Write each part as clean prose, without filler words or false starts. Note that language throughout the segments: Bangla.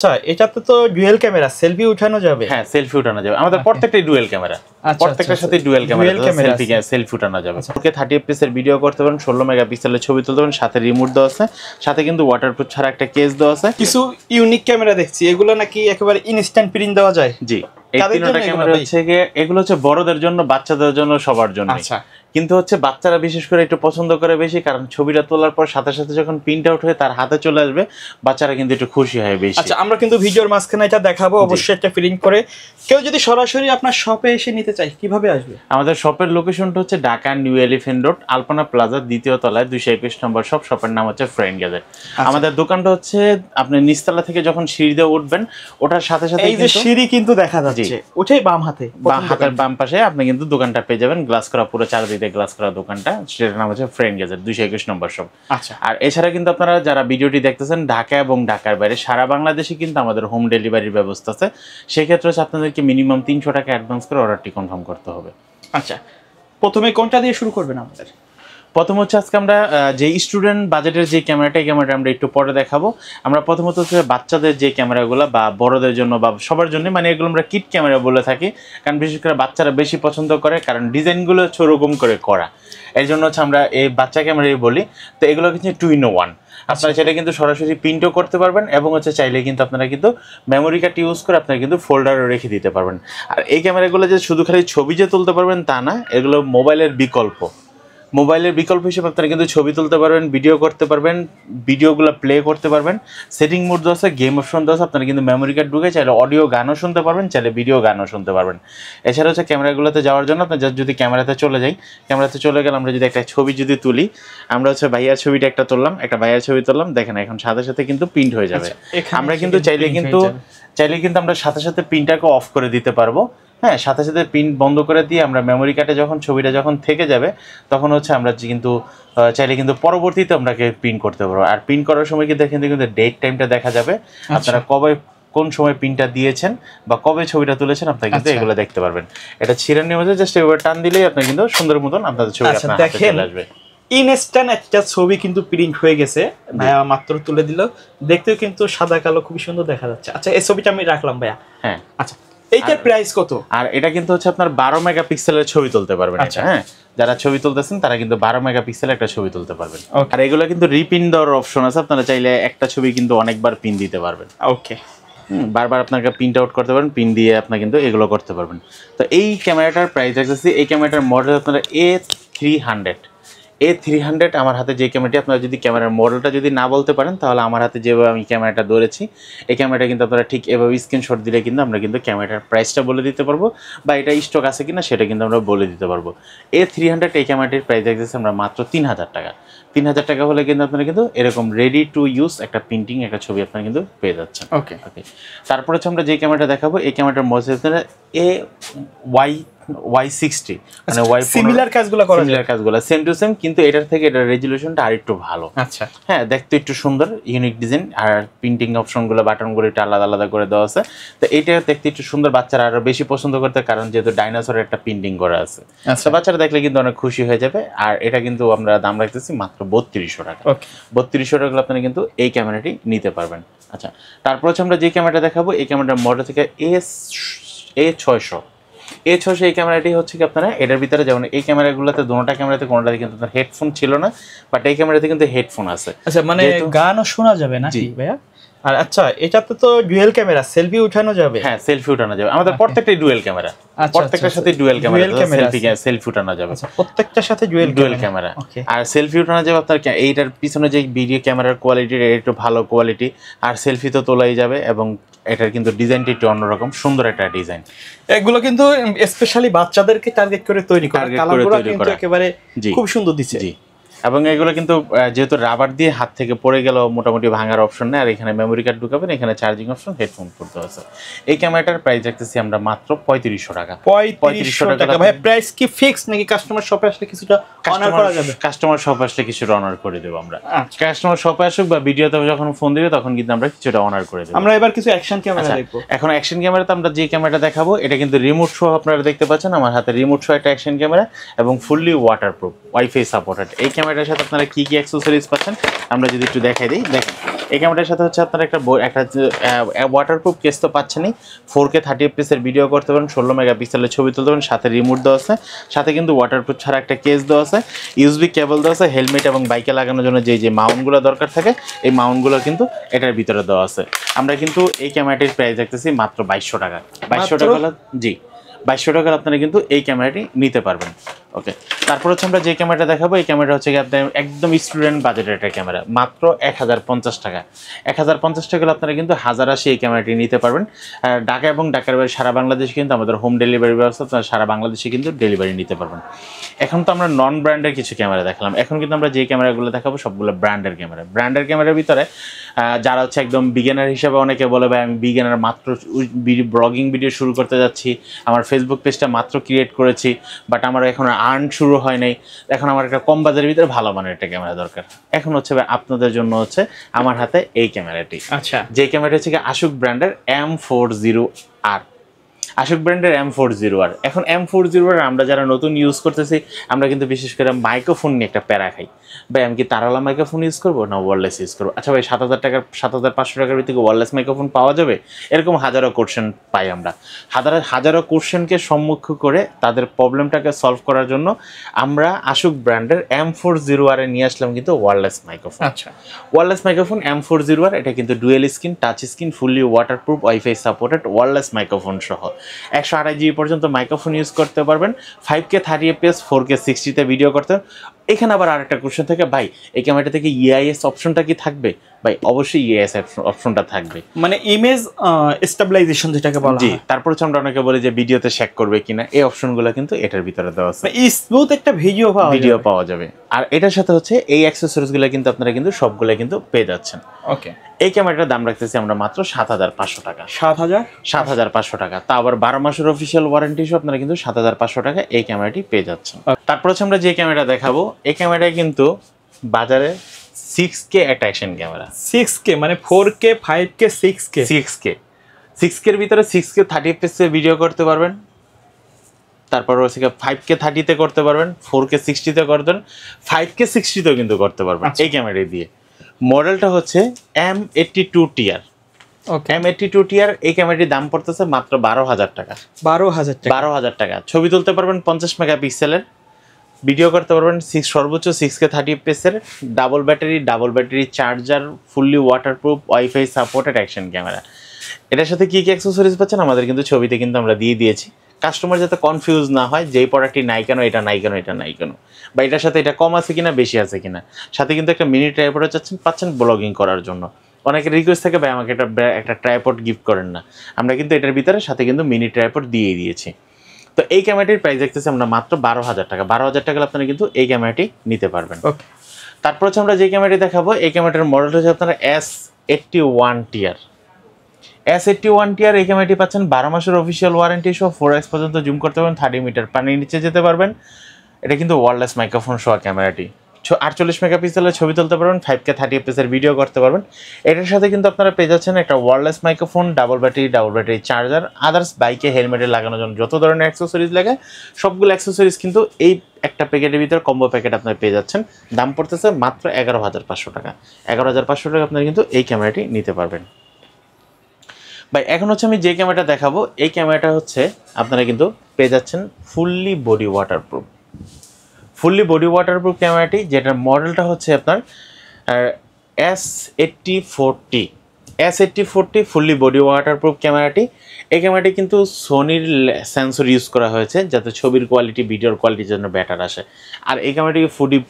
আচ্ছা, এটাতে তো ডুয়াল ক্যামেরা, সেলফি উঠানো যাবে। হ্যাঁ, সেলফি উঠানো যাবে। আমাদের প্রত্যেকটাই ডুয়াল ক্যামেরা, প্রত্যেকটার সাথে ডুয়াল ক্যামেরা, সেলফি উঠানো যাবে। ওকে 30 fps এর ভিডিও করতে পারেন, 16 মেগাপিক্সেলের ছবি তুলতে পারেন, সাথে রিমোট দেওয়া আছে, সাথে কিন্তু ওয়াটারপ্রুফ ছাড়া একটা কেস দেওয়া আছে। কিছু ইউনিক ক্যামেরা দেখছি, এগুলো নাকি একেবারে ইনস্ট্যান্ট প্রিন্ট দেওয়া যায়। জি, এই তিনটা ক্যামেরা হচ্ছে এগুলো হচ্ছে বড়দের জন্য, বাচ্চাদের জন্য, সবার জন্য। আচ্ছা, কিন্তু হচ্ছে বাচ্চারা বিশেষ করে একটু পছন্দ করে বেশি, কারণ ছবিটা তোলার পর সাথে সাথে যখন প্রিন্ট আউট হয়ে তার হাতে চলে আসবে, বাচ্চারা কিন্তু একটু খুশি হয় বেশি। আচ্ছা, আমরা কিন্তু ভিডিওর মাঝখানে এটা দেখাবো, অবশ্যই একটা প্রিন্ট করে। কেউ যদি সরাসরি আপনার শপে এসে নিতে চায় কিভাবে আসবে? আমাদের শপের লোকেশনটা হচ্ছে ঢাকা নিউ এলিফ্যান্ট রোড, আলপনা প্লাজা, দ্বিতীয় তলায়, 221 নম্বর শপ। শপের নাম হচ্ছে ফ্রেন্ড গ্যাজেট। আমাদের দোকানটা হচ্ছে আপনি নিচতলা থেকে যখন সিঁড়ি দিয়ে উঠবেন, ওঠার সাথে সাথে এই যে সিঁড়ি কিন্তু দেখা যাচ্ছে, ওঠেই বাম হাতের বাম পাশে আপনি কিন্তু দোকানটা পেয়ে যাবেন, গ্লাস করা, পুরো চারদিকে গ্লাস করা দোকানটা, সেটার নাম হচ্ছে ফ্রেন্ড গ্যাজেট, 221 নম্বর শপ। আচ্ছা, আর এছাড়া কিন্তু আপনারা যারা ভিডিওটি দেখতেছেন ঢাকা এবং ঢাকার বাইরে সারা বাংলাদেশে কিন্তু আমাদের হোম ডেলিভারির ব্যবস্থা আছে। সেক্ষেত্রে হচ্ছে আপনাদেরকে মিনিমাম 300 টাকা অ্যাডভান্স করে অর্ডারটি কনফার্ম করতে হবে। আচ্ছা, প্রথমে কোনটা দিয়ে শুরু করবেন আমাদের? প্রথম হচ্ছে আজকে আমরা যে স্টুডেন্ট বাজেটের যে ক্যামেরাটা, এই ক্যামেরাটা আমরা একটু পরে দেখাবো। আমরা প্রথমত হচ্ছে বাচ্চাদের যে ক্যামেরাগুলো বা বড়দের জন্য বা সবার জন্য, মানে এগুলো আমরা কিট ক্যামেরা বলে থাকি, কারণ বিশেষ করে বাচ্চারা বেশি পছন্দ করে, কারণ ডিজাইনগুলো হচ্ছে ওরকম করে করা। এর জন্য হচ্ছে আমরা এই বাচ্চা ক্যামেরাই বলি। তো এগুলো কিন্তু 2 in 1। আপনারা সেটা কিন্তু সরাসরি প্রিন্টও করতে পারবেন, এবং হচ্ছে চাইলে কিন্তু আপনারা কিন্তু মেমোরি কার্ড ইউজ করে আপনারা কিন্তু ফোল্ডারও রেখে দিতে পারবেন। আর এই ক্যামেরাগুলো যে শুধু খালি ছবি যে তুলতে পারবেন তা না, এগুলো মোবাইলের বিকল্প হিসেবে আপনারা কিন্তু ছবি তুলতে পারবেন, ভিডিও করতে পারবেন, ভিডিওগুলো প্লে করতে পারবেন। সেটিং মোড দেওয়া আছে, গেম অপশন দেওয়া আছে, আপনারা কিন্তু মেমোরি কার্ড ঢুকে চাইলে অডিও গানও শুনতে পারবেন, চাইলে ভিডিও গানও শুনতে পারবেন। এছাড়া হচ্ছে ক্যামেরাগুলোতে যাওয়ার জন্য আপনার যদি ক্যামেরাতে চলে যাই, ক্যামেরাতে চলে গেলে আমরা যদি একটা ছবি যদি তুলি, আমরা হচ্ছে ভাইয়ার ছবিটা একটা তুললাম, দেখেন এখন সাথে সাথে কিন্তু প্রিন্ট হয়ে যাবে। আমরা কিন্তু চাইলে কিন্তু আমরা সাথে সাথে প্রিন্টটাকে অফ করে দিতে পারবো। হ্যাঁ, সাথে সাথে প্রিন্ট বন্ধ করে দিয়ে আমরা মেমোরি কার্ডে যখন ছবিটা যখন থেকে যাবে, তখন হচ্ছে আমরা কিন্তু চাইলে কিন্তু পরবর্তীতে আমরা প্রিন্ট করতে পারবো। আর প্রিন্ট করার সময় কিন্তু ডেট টাইমটা দেখা যাবে, আপনারা কবে কোন সময় প্রিন্টটা দিয়েছেন বা কবে ছবিটা তুলেছেন, আপনারা কিন্তু এগুলো দেখতে পারবেন। এটা ছিঁড়ে নিয়ে হচ্ছে জাস্ট এভাবে টান দিলেই আপনি কিন্তু সুন্দর মতন আপনাদের ছবি আপনার হাতে চলে আসবে। ইনস্ট্যান্ট একটা ছবি কিন্তু প্রিন্ট হয়ে গেছে, ভাইয়া মাত্র তুলে দিল, দেখতেও কিন্তু সাদা কালো খুবই সুন্দর দেখা যাচ্ছে। আচ্ছা, এই ছবিটা আমি রাখলাম ভাইয়া। হ্যাঁ, আচ্ছা, এইটার প্রাইস কত? আর এটা কিন্তু হচ্ছে আপনার 12 মেগাপিক্সেলের ছবি তুলতে পারবেন। আচ্ছা, হ্যাঁ, যারা ছবি তুলতেছেন তারা কিন্তু 12 মেগাপিক্সেলের একটা ছবি তুলতে পারবেন। আর এগুলো কিন্তু রিপিন দেওয়ার অপশন আছে, আপনারা চাইলে একটা ছবি কিন্তু অনেকবার পিন দিতে পারবেন। ওকে, বারবার আপনাকে প্রিন্ট আউট করতে পারবেন, পিন দিয়ে আপনার কিন্তু এগুলো করতে পারবেন। তো এই ক্যামেরাটার প্রাইস দেখতেছি, এই ক্যামেরাটার মডেল আপনারা A300। আমার হাতে যে ক্যামেরাটি, আপনারা যদি ক্যামেরার মডেলটা যদি না বলতে পারেন, তাহলে আমার হাতে যেভাবে আমি ক্যামেরাটা ধরেছি, এই ক্যামেরাটা কিন্তু আপনারা ঠিক এভাবে স্ক্রিনশট দিলে কিন্তু আমরা কিন্তু ক্যামেরাটার প্রাইসটা বলে দিতে পারবো, বা এটা স্টক আছে কিনা সেটা কিন্তু আমরা বলে দিতে পারবো। A300 এই ক্যামেরাটির প্রাইস দেখতেছি আমরা মাত্র 3000 টাকা। 3000 টাকা হলে কিন্তু আপনারা কিন্তু এরকম রেডি টু ইউজ একটা প্রিন্টিং একটা ছবি আপনারা কিন্তু পেয়ে যাচ্ছেন। ওকে, তারপর হচ্ছে আমরা যে ক্যামেরাটা দেখাবো, এই ক্যামেরাটার মডেল আপনারা Y60, মানে সিমিলার কাজগুলো সেম টু সেম, কিন্তু এটার থেকে এটার রেজুলেশনটা আরেকটু ভালো। আচ্ছা, হ্যাঁ, দেখতে একটু সুন্দর, ইউনিক ডিজাইন, আর প্রিন্টিং অপশনগুলো, বাটনগুলো একটু আলাদা আলাদা করে দেওয়া আছে। তো এইটা দেখতে একটু সুন্দর, বাচ্চারা আরো বেশি পছন্দ করতে, কারণ যেহেতু ডাইনোসরের একটা প্রিন্টিং করা আছে। আচ্ছা, বাচ্চারা দেখলে কিন্তু অনেক খুশি হয়ে যাবে। আর এটা কিন্তু আমরা দাম রাখতেছি মাত্র 3200 টাকা। 3200 টাকা আপনারা কিন্তু এই ক্যামেরাটি নিতে পারবেন। আচ্ছা, তারপর হচ্ছে আমরা যে ক্যামেরাটা দেখাবো, এই ক্যামেরাটার মডেল থেকে A600। এই ক্যামেরাটি হচ্ছে কি আপনারা এটার ভিতরে, যেমন এই ক্যামেরাগুলোতে দুটোটা ক্যামেরাতে কোনোটাতে কিন্তু আপনার হেডফোন ছিল না, বাট এই ক্যামেরাতে কিন্তু হেডফোন আছে। আচ্ছা, মানে গানও শোনা যাবে না ভাইয়া? আর আচ্ছা, এটাতে তো ডুয়াল ক্যামেরা, সেলফি উঠানো যাবে। হ্যাঁ, সেলফি উঠানো যাবে। আমাদের প্রত্যেকটাই ডুয়াল ক্যামেরা, প্রত্যেকটার সাথে ডুয়াল ক্যামেরা, সেলফি উঠানো যাবে। প্রত্যেকটার সাথে ডুয়াল ক্যামেরা। আর সেলফি উঠানো যাবে আপনার এইটার পিছনে যে ভিডিও ক্যামেরার কোয়ালিটি, একটু ভালো কোয়ালিটি, আর সেলফি তো তোলাই যাবে, এবং এটার কিন্তু ডিজাইনটি একটু অন্যরকম সুন্দর একটা ডিজাইন। এগুলো কিন্তু স্পেশালি বাচ্চাদেরকে টার্গেট করে তৈরি করা, কালারগুলো কিন্তু একেবারে খুব সুন্দর দিচ্ছে। এবং এগুলো কিন্তু যেহেতু রাবার দিয়ে হাত থেকে পড়ে গেল মোটামুটি ভাঙার অপশন নেই। আর এখানে মেমোরি কার্ড ঢুকাবেন, এখানে চার্জিং অপশন, হেডফোন করতে আছে। এই ক্যামেরাটার প্রাইস রাখতেছি আমরা মাত্র 3500 টাকা। 3500 টাকা। ভাই, প্রাইস কি ফিক্স নাকি কাস্টমার শপে আসলে কিছুটা অনার করা যাবে? কাস্টমার শপে আসলে কিছুটা অনার করে দেব আমরা। কাস্টমার শপে আসুক বা ভিডিওতে যখন ফোন দিবে তখন কিন্তু আমরা কিছুটা অনার করে দেব। আমরা এবার কিছু অ্যাকশন ক্যামেরা দেখব। এখন অ্যাকশন ক্যামেরাতে আমরা যে ক্যামেরাটা দেখাবো, এটা কিন্তু রিমোট সহ আপনারা দেখতে পাচ্ছেন। আমার হাতে রিমোট সহ একটা অ্যাকশন ক্যামেরা, এবং ফুললি ওয়াটারপ্রুফ, ওয়াইফাই সাপোর্টেড। এই ক্যামেরাটার সাথে আপনারা কি কি অ্যাক্সেসরিজ পাচ্ছেন আমরা যদি একটু দেখাই দিই, দেখেন এই ক্যামেরার সাথে হচ্ছে আপনারা একটা ওয়াটারপ্রুফ কেস তো পাচ্ছেনই, 4K 30 fps এর ভিডিও করতে পারেন, 16 মেগাপিক্সেলের ছবি তুলতে পারেন, সাথে রিমোট দেওয়া আছে, সাথে কিন্তু ওয়াটারপ্রুফ ছাড়া একটা কেস দেওয়া আছে, ইউএসবি কেবল দেওয়া আছে, হেলমেট এবং বাইকে লাগানোর জন্য যে মাউন্টগুলো দরকার থাকে এই মাউন্টগুলো কিন্তু এটার ভিতরে দেওয়া আছে। আমরা কিন্তু এই ক্যামেরাটির প্রাইস দেখতেছি মাত্র 2200 টাকা। 2200 টাকা, জি 2200 টাকার আপনারা কিন্তু এই ক্যামেরাটি নিতে পারবেন। ওকে, তারপর হচ্ছে আমরা যে ক্যামেরাটা দেখাবো এই ক্যামেরাটা হচ্ছে কি আপনার একদম স্টুডেন্ট বাজেটের একটা ক্যামেরা, মাত্র 1050 টাকা। 1050 টাকা আপনারা কিন্তু 1080 এই ক্যামেরাটি নিতে পারবেন। ঢাকা এবং ঢাকার বাইরে সারা বাংলাদেশে কিন্তু আমাদের হোম ডেলিভারি ব্যবস্থা, আপনারা সারা বাংলাদেশে কিন্তু ডেলিভারি নিতে পারবেন। এখন তো আমরা নন ব্র্যান্ডের কিছু ক্যামেরা দেখালাম, এখন কিন্তু আমরা যে ক্যামেরাগুলো দেখাবো সবগুলো ব্র্যান্ডের ক্যামেরা। ব্র্যান্ডের ক্যামেরার ভিতরে যারা হচ্ছে একদম বিগিনার হিসেবে অনেকে বলে ভাই আমি বিগিনার মাত্র ব্লগিং ভিডিও শুরু করতে যাচ্ছি, আমার ফেসবুক পেজটা মাত্র ক্রিয়েট করেছি, বাট আমার এখন আর্ন শুরু হয় নাই, এখন আমার একটা কম বাজারের ভিতরে ভালো মানের একটা ক্যামেরা দরকার। এখন হচ্ছে আপনাদের জন্য হচ্ছে আমার হাতে এই ক্যামেরাটি। আচ্ছা, যে ক্যামেরাটি হচ্ছে আশুক ব্র্যান্ডের M40R, আশুক ব্র্যান্ডের M40R। এখন M40R আমরা যারা নতুন ইউজ করতেছি আমরা কিন্তু বিশেষ করে মাইক্রোফোন নিয়ে একটা প্যারা খাই, ভাই আমি কি তারওয়ালা মাইক্রোফোন ইউজ করবো না ওয়্যারলেস ইউজ করবো? আচ্ছা ভাই 7500 টাকার ভিতরে ওয়্যারলেস মাইক্রোফোন পাওয়া যাবে? এরকম হাজারো কোশ্চেন পাই আমরা। হাজারো কোশ্চেনকে সম্মুখ করে তাদের প্রবলেমটাকে সলভ করার জন্য আমরা আশুক ব্র্যান্ডের M40R নিয়ে আসলাম কিন্তু ওয়্যারলেস মাইক্রোফোন। আচ্ছা, ওয়্যারলেস মাইক্রোফোন M40R, এটা কিন্তু dual screen, touch screen, fully waterproof, wifi supported wireless microphone সহ 128 GB পর্যন্ত মাইক্রোফোন ইউজ করতে পারবেন। 5K 30 fps 4K 60 ভিডিও করতে। এখানে আবার আরেকটা কোশ্চেন থাকে, ভাই এই ক্যামেরাটা থেকে ইআইএস অপশনটা কি থাকবে? ভাই অবশ্যই ইআইএস অপশনটা থাকবে, মানে ইমেজ স্টেবিলাইজেশন যেটাকে বলা জি। হয়। তারপর হচ্ছে আমরা অনেকে বলি যে ভিডিওতে শেক করবে কিনা, এই অপশনগুলো কিন্তু এটার ভিতরে দেওয়া আছে, স্মুথ একটা ভিডিও পাওয়া যাবে। আর এটার সাথে হচ্ছে এই অ্যাক্সেসরিজগুলো কিন্তু আপনারা কিন্তু সবগুলো কিন্তু পেয়ে যাচ্ছেন। ওকে, এই ক্যামেরাটার দাম রাখতেছি আমরা মাত্র 7500 টাকা। 7500 টাকা, তা আবার 12 মাসের অফিসিয়াল ওয়ারেন্টি সহ আপনারা কিন্তু 7500 টাকা এই ক্যামেরাটি পেয়ে যাচ্ছেন। তারপর হচ্ছে আমরা যে ক্যামেরা দেখাবো এই ক্যামেরায় কিন্তু বাজারে 6K একটা অ্যাকশন ক্যামেরা। 6K মানে 4K 5K 6K এর ভিতরে 6K 30 fps এ ভিডিও করতে পারবেন, তারপর হচ্ছে 5K 30 তে করতে পারবেন, 4K 60 তে করতেন, 5K 60 তেও কিন্তু করতে পারবেন এই ক্যামেরা দিয়ে। মডেলটা হচ্ছে M82TR। ওকে, M82TR এই ক্যামেরাটির দাম পড়তেছে মাত্র 12000 টাকা। 12000 টাকা। ছবি তুলতে পারবেন 50 মেগাপিক্সেলের, ভিডিও করতে পারবেন সর্বোচ্চ 6K 30 fps এর, double battery charger, fully waterproof, wifi supported action camera. এটার সাথে কি অ্যাক্সেসরিজ পাচ্ছেন আমাদের কিন্তু ছবিতে কিন্তু আমরা দিয়ে দিয়েছি, কাস্টমার যাতে কনফিউজ না হয় যে এই প্রোডাক্টটি নাই কেন, এটা নাই কেন, এটা নাই কেন, বা এটার সাথে এটা কম আছে কিনা, বেশি আছে কিনা। সাথে কিন্তু একটা মিনি ট্রাইপড পাচ্ছেন ব্লগিং করার জন্য। অনেকের রিকোয়েস্ট থাকে ভাই আমাকে একটা ট্রাইপড গিফট করেন না, আমরা কিন্তু এটার ভিতরে সাথে কিন্তু মিনি ট্রাইপড দিয়ে দিয়েছি। তো এই ক্যামেরাটির প্রাইস দেখতেছি আমরা মাত্র 12000 টাকা। 12000 টাকা আপনারা কিন্তু এই ক্যামেরাটি নিতে পারবেন। তারপর হচ্ছে আমরা যে ক্যামেরাটি দেখাবো এই ক্যামেরাটার মডেল হচ্ছে আপনারা S81TR। S81TR এই ক্যামেরাটি পাচ্ছেন 12 মাসের অফিসিয়াল ওয়ারেন্টি সহ, 4x পর্যন্ত জুম করতে পারবেন, 30 মিটার পানির নিচে যেতে পারবেন। এটা কিন্তু ওয়্যারলেস মাইক্রোফোন সহ ক্যামেরাটি, 48 মেগাপিক্সেলের ছবি তুলতে পারবেন, 5K 30 fps এর ভিডিও করতে পারবেন। এটার সাথে কিন্তু আপনারা পেয়ে যাচ্ছেন একটা wireless microphone, double battery charger, others বাইকে হেলমেটে লাগানোর জন্য যত ধরনের অ্যাক্সেসরিজ লাগে সবগুলো অ্যাক্সেসরিজ কিন্তু এই একটা প্যাকেটের ভিতরে কম্বো প্যাকেট আপনারা পেয়ে যাচ্ছেন। দাম পড়তেছে মাত্র 11500 টাকা। 11500 টাকা আপনারা কিন্তু এই ক্যামেরাটি নিতে পারবেন। ভাই এখন হচ্ছে আমি যে ক্যামেরাটা দেখাবো এই ক্যামেরাটা হচ্ছে আপনারা কিন্তু পেয়ে যাচ্ছেন ফুললি বডি ওয়াটারপ্রুফ ক্যামেরাটি, যেটার মডেলটা হচ্ছে আপনার S8040 ফুললি বডি ওয়াটারপ্রুফ ক্যামেরাটি। এই ক্যামেরাটি কিন্তু সোনির সেন্সর ইউজ করা হয়েছে যাতে ছবির কোয়ালিটি, ভিডিওর কোয়ালিটির জন্য বেটার আসে। আর এই ক্যামেরাটি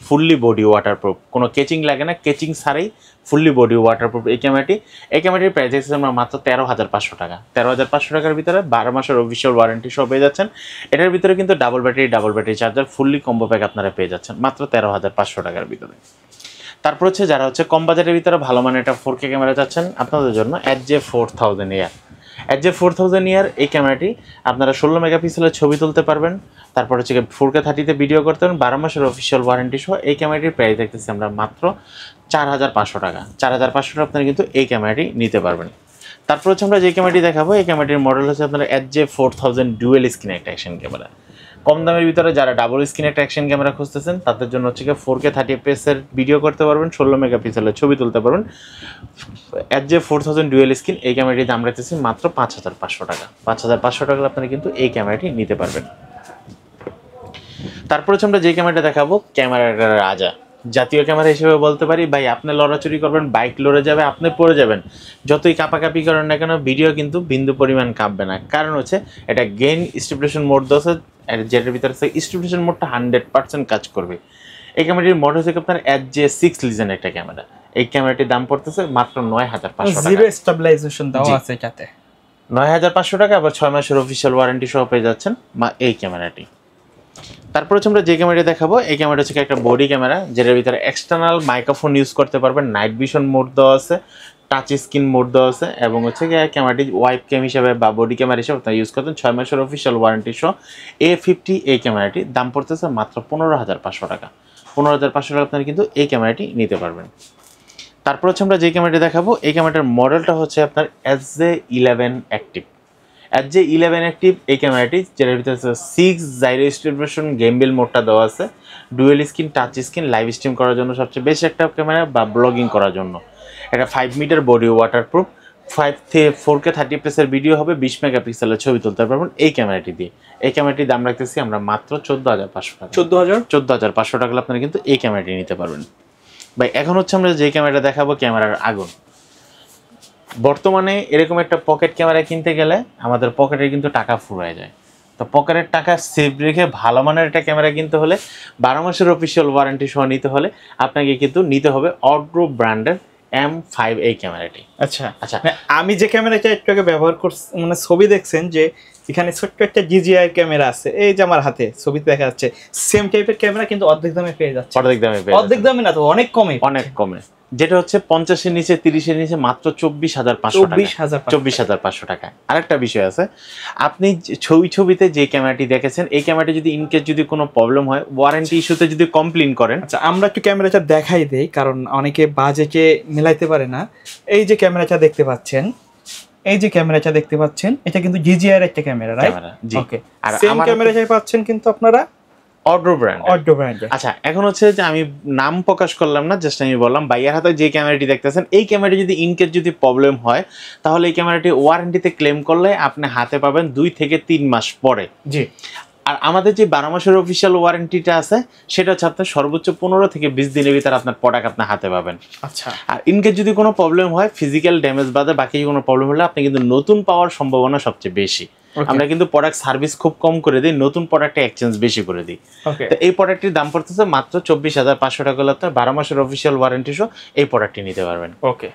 ফুললি বডি ওয়াটারপ্রুফ, কোনো কেচিং লাগে না, কেচিং ছাড়াই ফুললি বডি ওয়াটারপ্রুফ এই ক্যামেরাটির প্রাইস আছে আমরা মাত্র 13500 টাকা। 13500 টাকার ভিতরে 12 মাসের অফিসিয়াল ওয়ারেন্টি সহ পেয়ে যাচ্ছেন। এটার ভিতরে কিন্তু double battery charger, fully combo pack আপনারা পেয়ে যাচ্ছেন মাত্র 13500 টাকার ভিতরে। তারপর হচ্ছে যারা হচ্ছে কম বাজারের ভিতরে ভালো মানের একটা 4K ক্যামেরা চাচ্ছেন আপনাদের জন্য HJ4000 এই ক্যামেরাটি আপনারা 16 মেগাপিক্সেলের ছবি তুলতে পারবেন, তারপর হচ্ছে 4K 30 তে ভিডিও করতে পারবেন, 12 মাসের অফিসিয়াল ওয়ারেন্টি সহ। এই ক্যামেরাটির প্রাইস দেখতেছি আমরা মাত্র 4500 টাকা। 4500 টাকা আপনারা কিন্তু এই ক্যামেরাটি নিতে পারবেন। তারপর হচ্ছে আমরা যে ক্যামেরাটি দেখাবো এই ক্যামেরাটির মডেল হচ্ছে আপনার HJ4000 ডুয়েল স্ক্রিন একটা অ্যাকশন ক্যামেরা। কম দামের ভিতরে যারা ডাবল স্ক্রিন একটা অ্যাকশন ক্যামেরা খুঁজতেছেন তাদের জন্য হচ্ছে কি 4K 30 fps এর ভিডিও করতে পারবেন, 16 মেগাপিক্সেলের ছবি তুলতে পারবেন। HJ4000 ডুয়েল স্ক্রিন এই ক্যামেরাটির দাম রাখতেছি মাত্র 5500 টাকা। 5500 টাকা আপনারা কিন্তু এই ক্যামেরাটি নিতে পারবেন। তারপর হচ্ছে আমরা যে ক্যামেরাটা দেখাবো, ক্যামেরার রাজা, জাতীয় ক্যামেরা হিসেবে বলতে পারি। ভাই আপনি লড়াচুরি করবেন, বাইক লড়ে যাবে, আপনি পড়ে যাবেন, যতই কাপাকাপি করেন না কেন ভিডিও কিন্তু বিন্দু পরিমাণ কাঁপবে না। কারণ হচ্ছে এটা গেইন স্টেবিলাইজেশন মোড আছে, যেটার ভিতরে স্টেবিলাইজেশন মোডটা 100% কাজ করবে। এই ক্যামেরাটির মোড হচ্ছে আপনার HJ6 লিজেন্ড একটা ক্যামেরা। এই ক্যামেরাটির দাম পড়তেছে মাত্র 9500 টাকা। জিরো স্টেবিলাইজেশন দেওয়া আছে এটাতে, 9500 টাকা। আবার 6 মাসের অফিসিয়াল ওয়ারেন্টি সহ পেয়ে যাচ্ছেন এই ক্যামেরাটি। তারপর হচ্ছে আমরা যে ক্যামেরাটি দেখাবো, এই ক্যামেরাটা হচ্ছে একটা বডি ক্যামেরা, যেটার ভিতরে এক্সটার্নাল মাইক্রোফোন ইউজ করতে পারবেন, নাইট ভিশন মোড দেওয়া আছে, টাচ স্ক্রিন মোড দেওয়া আছে, এবং হচ্ছে ক্যামেরাটি ওয়াইপ ক্যাম হিসেবে বা বডি ক্যামেরা হিসেবে আপনারা ইউজ করতেন। 6 মাসের অফিসিয়াল ওয়ারেন্টি সহ A50 এই ক্যামেরাটি দাম পড়তেছে মাত্র 15500 টাকা। 15500 টাকা আপনারা কিন্তু এই ক্যামেরাটি নিতে পারবেন। তারপর হচ্ছে আমরা যে ক্যামেরাটি দেখাবো, এই ক্যামেরাটার মডেলটা হচ্ছে আপনার HJ11 অ্যাক্টিভ। HJ11 অ্যাক্টিভ এই ক্যামেরাটি, যেটার ভিতরে 6 জাইরো স্টেবিলাইজেশন গেমবিল মোডটা দেওয়া আছে, dual screen, touch screen, live stream করার জন্য সবচেয়ে বেশি একটা ক্যামেরা, বা ব্লগিং করার জন্য। এটা 5 metre body, waterproof, 4K 30 fps এর ভিডিও হবে, 20 মেগাপিক্সেলের ছবি তুলতে পারবেন এই ক্যামেরাটি দিয়ে। এই ক্যামেরাটির দাম রাখতেছি আমরা মাত্র 14500 টাকা। 14500 টাকা আপনারা কিন্তু এই ক্যামেরাটি নিতে পারবেন। ভাই এখন হচ্ছে আমরা যে ক্যামেরাটা দেখাবো, ক্যামেরার আগুন। বর্তমানে এরকম একটা পকেট ক্যামেরা কিনতে গেলে আমাদের পকেটে কিন্তু টাকা ফুরায় যায়। তো পকেটের টাকা সেভ রেখে ভালো মানের একটা ক্যামেরা কিনতে হলে, 12 মাসের অফিসিয়াল ওয়ারেন্টি সহ নিতে হলে আপনাকে কিন্তু নিতে হবে অড্রো ব্র্যান্ডের M5 এই ক্যামেরাটি। আচ্ছা আচ্ছা, আমি যে ক্যামেরাটা একটু আগে ব্যবহার করছি, মানে ছবি দেখছেন যে এখানে ছোট্ট একটা DJI ক্যামেরা আছে, এই যে আমার হাতে ছবিতে দেখা যাচ্ছে, সেম টাইপের ক্যামেরা কিন্তু অর্ধেক দামে পেয়ে যাচ্ছে। অর্ধেক দামে না তো, অনেক কমে, অনেক কমে, যেটা হচ্ছে 50-এর নিচে, 30-এর নিচে মাত্র 24500 টাকা। 24500 টাকা। আরেকটা বিষয় আছে, আপনি ছবিতে যে ক্যামেরাটি দেখেছেন, এই ক্যামেরাটি যদি ইনকেস যদি কোনো প্রবলেম হয়, ওয়ারেন্টি ইস্যুতে যদি কমপ্লেইন করেন। আচ্ছা আমরা একটু ক্যামেরাটা দেখাই দেই, কারণ অনেকে বাজেটে মিলাইতে পারে না। এই যে ক্যামেরাটা দেখতে পাচ্ছেন, এটা কিন্তু DJI এর একটা ক্যামেরা, রাইট? ওকে, আর সেম ক্যামেরাটাই পাচ্ছেন কিন্তু আপনারা অড্রো ব্র্যান্ড। আচ্ছা এখন হচ্ছে যে আমি নাম প্রকাশ করলাম না, জাস্ট আমি বললাম ভাইয়ার হাতে যে ক্যামেরাটি দেখতেছেন, এই ক্যামেরাটি যদি ইনকেস যদি প্রবলেম হয়, তাহলে এই ক্যামেরাটি ওয়ারেন্টিতে ক্লেম করলে আপনি হাতে পাবেন 2 থেকে 3 মাস পরে। জি। আর আমাদের যে 12 মাসের অফিসিয়াল ওয়ারেন্টিটা আছে, সেটা হচ্ছে আপনার সর্বোচ্চ 15 থেকে 20 দিনের ভিতরে আপনার প্রোডাক্ট আপনার হাতে পাবেন। আচ্ছা, আর ইনকেস যদি কোনো প্রবলেম হয়, ফিজিক্যাল ড্যামেজ বাদে বাকি কোনো প্রবলেম হলে আপনি কিন্তু নতুন পাওয়ার সম্ভাবনা সবচেয়ে বেশি। আমরা কিন্তু প্রোডাক্ট সার্ভিস খুব কম করে দিই, নতুন প্রোডাক্টে এক্সচেঞ্জ বেশি করে দিই। তো এই প্রোডাক্টটির দাম পড়তেছে মাত্র 24500 টাকা হলে আপনার 12 মাসের অফিসিয়াল ওয়ারেন্টি সহ এই প্রোডাক্টটি নিতে পারবেন। ওকে।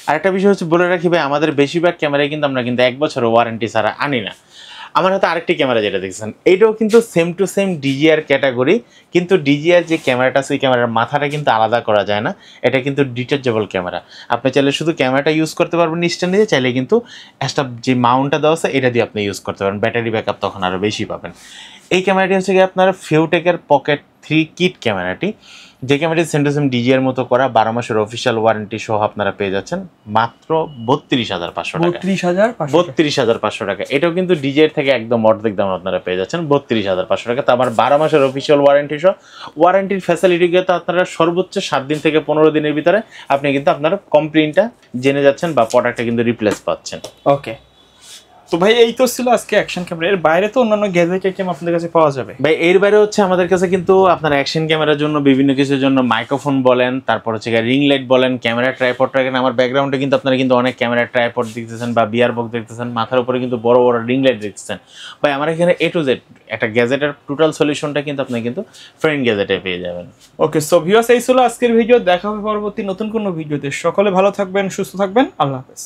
আরেকটা বিষয় হচ্ছে বলে রাখি ভাই, আমাদের বেশিরভাগ ক্যামেরায় কিন্তু আমরা কিন্তু 1 বছরের ওয়ারেন্টি ছাড়া আনি না। আমার হাতে আরেকটি ক্যামেরা যেটা দেখছেন, এইটাও কিন্তু same to same DJI category, কিন্তু DJI যে ক্যামেরাটা আছে, ওই ক্যামেরার মাথাটা কিন্তু আলাদা করা যায় না। এটা কিন্তু ডিটাচেবল ক্যামেরা। আপনি চাইলে শুধু ক্যামেরাটা ইউজ করতে পারবেন স্ট্যান্ড দিয়ে, চাইলে কিন্তু একটা যে মাউন্টটা দেওয়া আছে এটা দিয়ে আপনি ইউজ করতে পারেন। ব্যাটারি ব্যাকআপ তখন আরও বেশি পাবেন। এই ক্যামেরাটি হচ্ছে কি আপনার ফিউটেকের পকেট 3 কিট ক্যামেরাটি, যে ক্যামেরাটি সেম টু সেম DJI এর মতো করা, 12 মাসের অফিসিয়াল ওয়ারেন্টি সহ আপনারা পেয়ে যাচ্ছেন মাত্র 32500 টাকা। 32500 টাকা। এটাও কিন্তু DJI থেকে একদম অর্ধেক দাম আপনারা পেয়ে যাচ্ছেন 32500 টাকা। তো আবার 12 মাসের অফিসিয়াল ওয়ারেন্টি সহ, ওয়ারেন্টির ফ্যাসিলিটি তো আপনারা সর্বোচ্চ 7 দিন থেকে 15 দিনের ভিতরে আপনি কিন্তু আপনার কমপ্লেইনটা জেনে যাচ্ছেন বা প্রোডাক্টটা কিন্তু রিপ্লেস পাচ্ছেন। ওকে, তো ভাই এই তো ছিল আজকে অ্যাকশন ক্যামেরা। এর বাইরে তো অন্যান্য গ্যাজেট আইটেম আপনাদের কাছে পাওয়া যাবে? ভাই এর বাইরে হচ্ছে আমাদের কাছে কিন্তু আপনার অ্যাকশন ক্যামেরার জন্য বিভিন্ন কিছুর জন্য মাইক্রোফোন বলেন, তারপর হচ্ছে রিং লাইট বলেন, ক্যামেরা ট্রাইপড রাখেন। আমার ব্যাকগ্রাউন্ডে কিন্তু আপনারা কিন্তু অনেক ক্যামেরা ট্রাইপড দেখতেছেন বা বিয়ার বক্স দেখতেছেন, মাথার উপরে কিন্তু বড় বড় রিং লাইট দেখতেছেন। ভাই আমার এখানে A to Z একটা গ্যাজেটের টোটাল সলিউশনটা কিন্তু আপনি কিন্তু ফ্রেন্ড গ্যাজেটে পেয়ে যাবেন। ওকে, সো ভিউয়ার্স এই ছিল আজকের ভিডিও। দেখা হবে পরবর্তী নতুন কোনো ভিডিওতে। সকলে ভালো থাকবেন, সুস্থ থাকবেন। আল্লাহ হাফেজ।